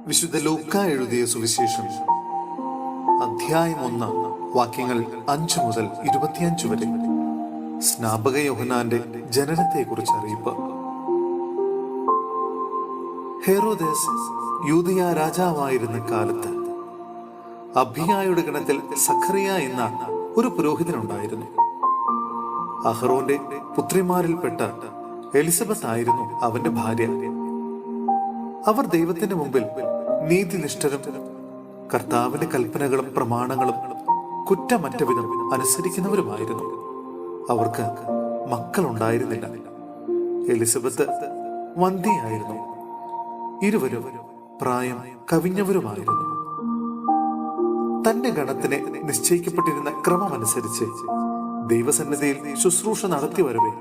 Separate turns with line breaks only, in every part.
വിശുദ്ധ ലൂക്കാ എഴുതിയ സുവിശേഷം അധ്യായം 1 വാക്യങ്ങൾ 5 മുതൽ 25 വരെ. സ്നാപക യോഹന്നാന്റെ ജനനത്തെക്കുറിച്ച് അറിയിപ്പ്. ഹെറോദേസ് യൂദയ രാജാവായിരുന്ന കാലത്ത് അബിയായുടെ ഗണത്തിൽ സഖറിയ എന്ന ഒരു പുരോഹിതനുണ്ടായിരുന്നു. അഹ്റോന്റെ പുത്രിമാരിൽപ്പെട്ട എലിസബത്ത് ആയിരുന്നു അവന്റെ ഭാര്യ. അവർ ദൈവത്തിന്റെ മുമ്പിൽ നീതിനിഷ്ഠരും കർത്താവിന്റെ കൽപ്പനകളും പ്രമാണങ്ങളും കുറ്റമറ്റ വിധം അനുസരിക്കുന്നവരുമായിരുന്നു. അവർക്ക് മക്കളുണ്ടായിരുന്നില്ല. എലിസബത്ത് വന്ധ്യയായിരുന്നു. ഇരുവരും പ്രായം കവിഞ്ഞവരുമായിരുന്നു. തന്റെ ഗണത്തിന് നിശ്ചയിക്കപ്പെട്ടിരുന്ന ക്രമമനുസരിച്ച് ദൈവസന്നിധിയിൽ ശുശ്രൂഷ നടത്തി വരവേ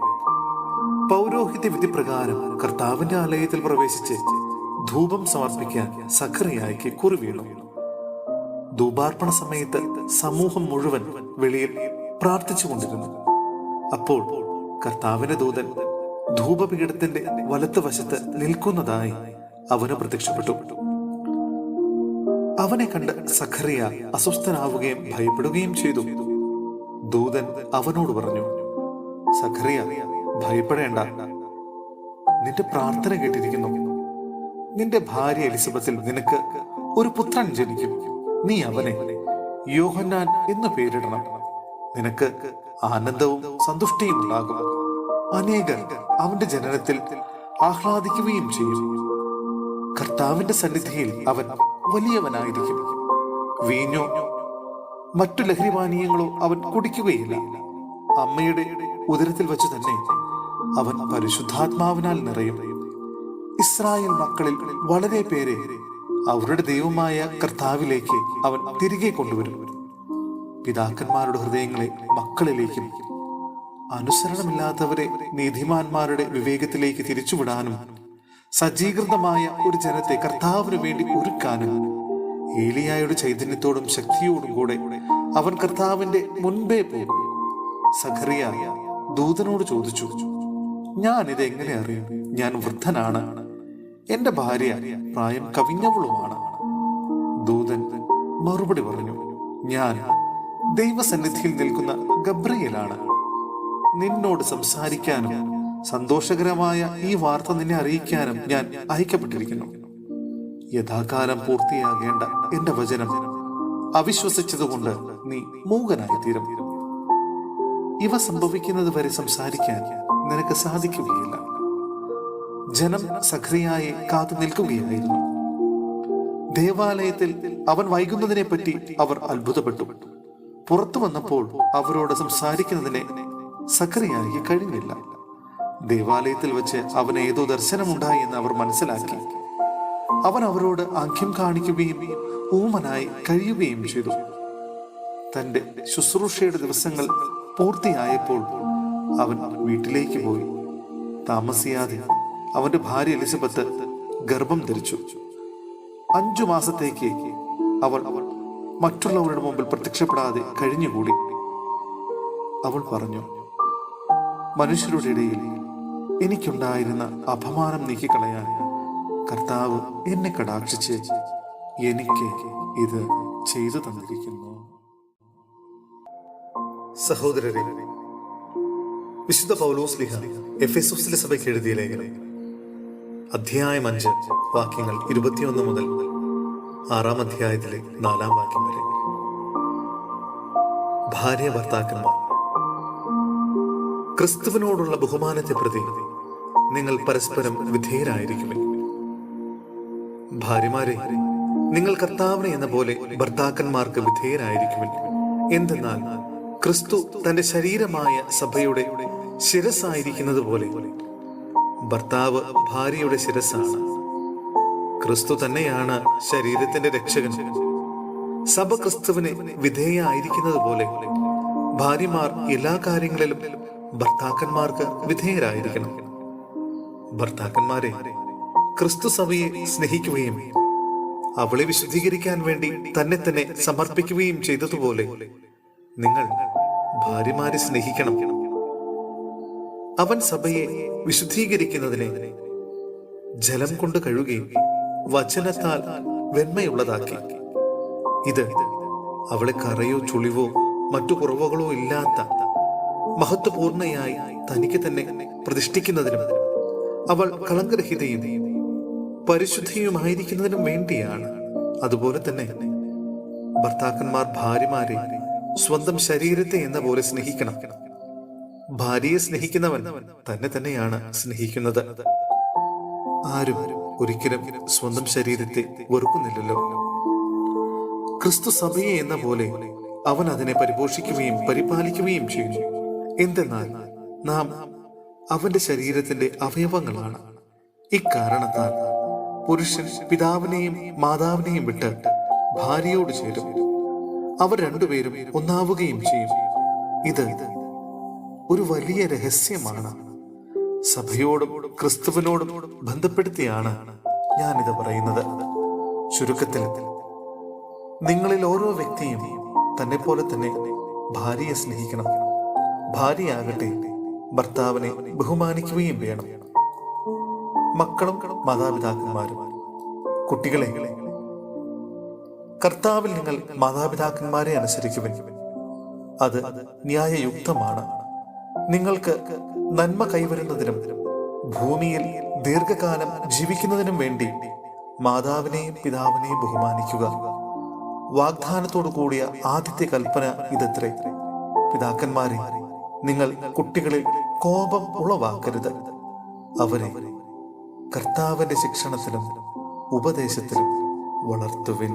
പൗരോഹിത്യ വിധി പ്രകാരം കർത്താവിന്റെ ആലയത്തിൽ പ്രവേശിച്ച് ധൂപം സമർപ്പിക്കാൻ സഖറിയായ്ക്ക് കുറി വീണു. ധൂപാർപ്പണ സമയത്ത് സമൂഹം മുഴുവൻ വെളിയിൽ പ്രാർത്ഥിച്ചു കൊണ്ടിരുന്നു. അപ്പോൾ കർത്താവിന്റെ ദൂതൻ ധൂപപീഠത്തിന്റെ വലത്തുവശത്ത് നിൽക്കുന്നതായി അവന് പ്രത്യക്ഷപ്പെട്ടു. അവനെ കണ്ട് സഖറിയ അസ്വസ്ഥനാവുകയും ഭയപ്പെടുകയും ചെയ്തു. ദൂതൻ അവനോട് പറഞ്ഞു, സഖറിയ, ഭയപ്പെടേണ്ട, നിന്റെ പ്രാർത്ഥന കേട്ടിരിക്കുന്നു. നിന്റെ ഭാര്യ എലിസബത്തിൽ നിനക്ക് ഒരു പുത്രൻ ജനിക്കും. നീ അവനെ യോഹന്നാൻ എന്ന് പേരിടണം. നിനക്ക് ആനന്ദവും സന്തുഷ്ടിയും ഉണ്ടാകും. അനേകർ അവന്റെ ജനനത്തിൽ ആഹ്ലാദിക്കുകയും ചെയ്യും. കർത്താവിന്റെ സന്നിധിയിൽ അവൻ വലിയവനായിരിക്കും. വീഞ്ഞോ മറ്റു ലഹരിപാനീയങ്ങളോ അവൻ കുടിക്കുകയില്ല. അമ്മയുടെ ഉദരത്തിൽ വെച്ച് തന്നെ അവൻ പരിശുദ്ധാത്മാവിനാൽ നിറയും. ഇസ്രായേൽ മക്കളിൽ വളരെ പേരെ അവരുടെ ദൈവമായ കർത്താവിലേക്ക് അവൻ തിരികെ കൊണ്ടുവരും. പിതാക്കന്മാരുടെ ഹൃദയങ്ങളെ മക്കളിലേക്കും അനുസരണമില്ലാത്തവരെ നീതിമാന്മാരുടെ വിവേകത്തിലേക്ക് തിരിച്ചുവിടാനും സജ്ജീകൃതമായ ഒരു ജനത്തെ കർത്താവിന് വേണ്ടി ഒരുക്കാനും ഏലിയായുടെ ചൈതന്യത്തോടും ശക്തിയോടും കൂടെ അവൻ കർത്താവിന്റെ മുൻപേ പോകും. സഖറിയ ദൂതനോട് ചോദിച്ചു, ഞാൻ ഇത് എങ്ങനെ അറിയും? ഞാൻ വൃദ്ധനാണ്, എന്റെ ഭാര്യ പ്രായം കവിഞ്ഞവളുമാണ്. ദൂതൻ മറുപടി പറഞ്ഞു, ഞാൻ ദൈവസന്നിധിയിൽ നിൽക്കുന്ന ഗബ്രിയേലാണ്. നിന്നോട് സംസാരിക്കാനും സന്തോഷകരമായ ഈ വാർത്ത നിന്നെ അറിയിക്കാനും ഞാൻ അയക്കപ്പെട്ടിരിക്കുന്നു. യഥാകാലം പൂർത്തിയാകേണ്ട എന്റെ വചനം അവിശ്വസിച്ചതുകൊണ്ട് നീ മൂകനായി തീരും. ഇവ സംഭവിക്കുന്നത് വരെ സംസാരിക്കാൻ നിനക്ക് സാധിക്കുകയില്ല. ജനം സഖറിയായെ കാത്തു നിൽക്കുകയായിരുന്നു. ദേവാലയത്തിൽ അവൻ വൈകുന്നതിനെ പറ്റി അവർ അത്ഭുതപ്പെട്ടു. പുറത്തു വന്നപ്പോൾ അവരോട് സംസാരിക്കുന്നതിനെ സഖറിയായി കഴിഞ്ഞില്ല. ദേവാലയത്തിൽ വെച്ച് അവന് ഏതോ ദർശനമുണ്ടായി എന്ന് അവർ മനസ്സിലാക്കി. അവൻ അവരോട് ആംഗ്യം കാണിക്കുകയും ഊമനായി കഴിയുകയും ചെയ്തു. തന്റെ ശുശ്രൂഷയുടെ ദിവസങ്ങൾ പൂർത്തിയായപ്പോൾ അവൻ വീട്ടിലേക്ക് പോയി. താമസിയാതെ അവന്റെ ഭാര്യ എലിസബത്ത് ഗർഭം ധരിച്ചു. 5 മാസത്തേക്ക് അവൾ മറ്റുള്ളവരുടെ മുമ്പിൽ പ്രത്യക്ഷപ്പെടാതെ കഴിഞ്ഞുകൂടി. അവൾ പറഞ്ഞു, മനുഷ്യരുടെ ഇടയിൽ എനിക്കുണ്ടായിരുന്ന അപമാനം നീക്കിക്കളയാൻ കർത്താവ് എന്നെ കടാക്ഷിച്ച് എനിക്ക് ഇത് ചെയ്തു തന്നിരിക്കുന്നു. സഹോദരരെ, വിശുദ്ധ പൗലോസ്ലീഹ എഫെസോസിലെ സഭയ്ക്ക് എഴുതിയ ലേഖനം അധ്യായം 5 വാക്യങ്ങൾ 21 മുതൽ 6 അധ്യായത്തിലെ 4 വാക്യം വരെ. ഭാര്യ ഭർത്താക്കന്മാർ, ക്രിസ്തുവിനോടുള്ള ബഹുമാനത്തെ പ്രതി നിങ്ങൾ പരസ്പരം വിധേയരായിരിക്കുമേ. ഭാര്യമാരെ, നിങ്ങൾ കർത്താവിനെ എന്ന പോലെ ഭർത്താക്കന്മാർക്ക് വിധേയരായിരിക്കുമേ. എന്തെന്നാൽ ക്രിസ്തു തന്റെ ശരീരമായ സഭയുടെ ശിരസ്സായിരിക്കുന്നത് പോലെ ഭർത്താവ് ഭാര്യയുടെ ശിരസ്സാണ്. ക്രിസ്തു തന്നെയാണ് ശരീരത്തിന്റെ രക്ഷകൻ. സഭ ക്രിസ്തുവിനെ വിധേയായിരിക്കുന്നത് പോലെ ഭാര്യമാർ എല്ലാ കാര്യങ്ങളിലും ഭർത്താക്കന്മാർക്ക് വിധേയരായിരിക്കണം. ഭർത്താക്കന്മാരെ, ക്രിസ്തു സഭയെ സ്നേഹിക്കുകയും അവളെ വിശുദ്ധീകരിക്കാൻ വേണ്ടി തന്നെ തന്നെ സമർപ്പിക്കുകയും ചെയ്തതുപോലെ നിങ്ങൾ ഭാര്യമാരെ സ്നേഹിക്കണം. അവൻ സഭയെ വിശുദ്ധീകരിക്കുന്നതിനെ ജലം കൊണ്ട് കഴുകുകയും വചനത്താൽ വെണ്മയുള്ളതാക്കി. ഇത് അവളെ കറയോ ചുളിവോ മറ്റു കുറവുകളോ ഇല്ലാത്ത മഹത്വപൂർണയായി തനിക്ക് തന്നെ പ്രതിഷ്ഠിക്കുന്നതിനും അവൾ കളങ്കരഹിതയും പരിശുദ്ധിയുമായിരിക്കുന്നതിനും വേണ്ടിയാണ്. അതുപോലെ തന്നെ ഭർത്താക്കന്മാർ ഭാര്യമാരെ സ്വന്തം ശരീരത്തെ എന്ന പോലെ സ്നേഹിക്കണം. ഭാര്യയെ സ്നേഹിക്കുന്നവൻ തന്നെ തന്നെയാണ് സ്നേഹിക്കുന്നത്. ആരും ഒരിക്കലും സ്വന്തം ശരീരത്തെ വെറുക്കുന്നില്ലല്ലോ. ക്രിസ്തു സഭയെ എന്ന പോലെ അവൻ അതിനെ പരിപോഷിക്കുകയും പരിപാലിക്കുകയും ചെയ്യുന്നു. എന്തെന്നാൽ നാം അവന്റെ ശരീരത്തിന്റെ അവയവങ്ങളാണ്. ഇക്കാരണത്താൽ പുരുഷൻ പിതാവിനെയും മാതാവിനെയും വിട്ട് ഭാര്യയോട് ചേരും, അവർ രണ്ടുപേരും ഒന്നാവുകയും ചെയ്യും. ഇത് ഒരു വലിയ രഹസ്യമാണ്. സഭയോടും ക്രിസ്തുവിനോടും ബന്ധപ്പെടുത്തിയാണ് ഞാനിത് പറയുന്നത്. ചുരുക്കത്തിൽ, നിങ്ങളിൽ ഓരോ വ്യക്തിയും തന്നെ പോലെ തന്നെ ഭാര്യയെ സ്നേഹിക്കണം. ഭാര്യയാകട്ടെ ഭർത്താവിനെ ബഹുമാനിക്കുകയും വേണം. മക്കളും മാതാപിതാക്കന്മാരും. കുട്ടികളെ, കർത്താവിൽ നിങ്ങൾ മാതാപിതാക്കന്മാരെ അനുസരിക്കുവിൻ. അത് ന്യായയുക്തമാണ്. നിങ്ങൾക്ക് നന്മ കൈവരുന്നതിനും ഭൂമിയിൽ ദീർഘകാലം ജീവിക്കുന്നതിനും വേണ്ടി മാതാവിനെയും പിതാവിനെയും ബഹുമാനിക്കുക. വാഗ്ദാനത്തോടു കൂടിയ ആദ്യത്തെ കൽപ്പന ഇതത്രേ: പിതാക്കന്മാരെ, നിങ്ങൾ കുട്ടികളിൽ കോപം ഉളവാക്കരുത്, അവരെ കർത്താവിന്റെ ശിക്ഷണത്തിലും ഉപദേശത്തിലും വളർത്തുവിൻ.